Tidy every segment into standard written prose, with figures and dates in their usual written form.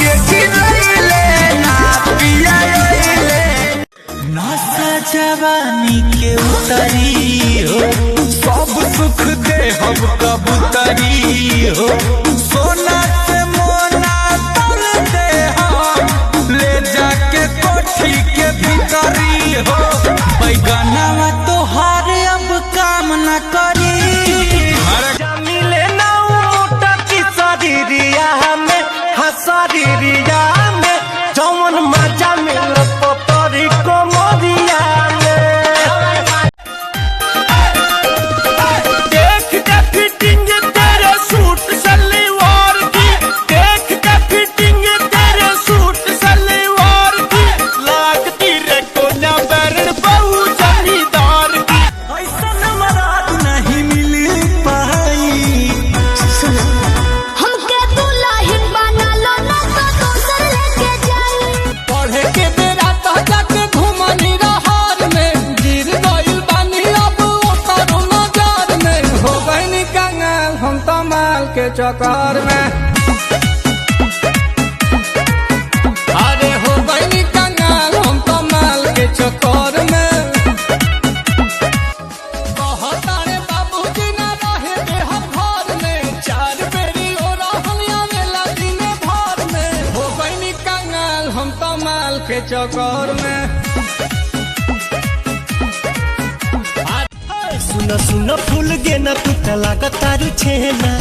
के खिलैले ना पियाइले नशा जवानी के उतरी हो सब सुख दे हम कबूतरी हो सोना से मोना तल दे हम ले जाके कोठी के भीतरी हो बैगनवा तोहार अब काम न करी मिले ना मोटा की शरीरिया में शरीरिया में जौन मजा मिल पतरी को मोरिया में देख के फिटिंग तेरे सूट सलवार की देख के फिटिंग तेरे सूट सलवार की लागती रे कोना बैरन बहु जमींदार की ऐसा नमराद नहीं मिल पाई हमके दुल्हा बना लो ना तो दोसर लेके जाई पढ़े के बेरा तो जाके घुमनी रहार में गिर गइल बानी अब ओकर नजर में हो गइनी कंगाल हम तो माल के चक्कर में अरे हो गइनी कंगाल हम तो माल के चक्कर में कहतारे बाबूजी ना रहे दे हम घर में चार बेरी ओ रहलिया मेला दिन भर में हो गइनी कंगाल हम तो माल के चक्कर में सुन सुन फूल गे न तू लागत तारू छेना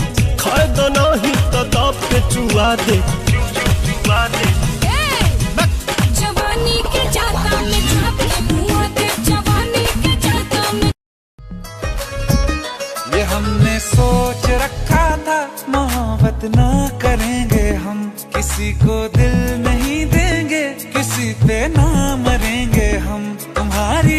खर दो नहीं तो दब के चुआ दे जवानी के जाता में छापे मुआ दे जवानी के जाता में ये हमने सोच रखा था मोहब्बत ना करेंगे हम किसी को दिल नहीं देंगे किसी पे ना मरेंगे हम तुम्हारी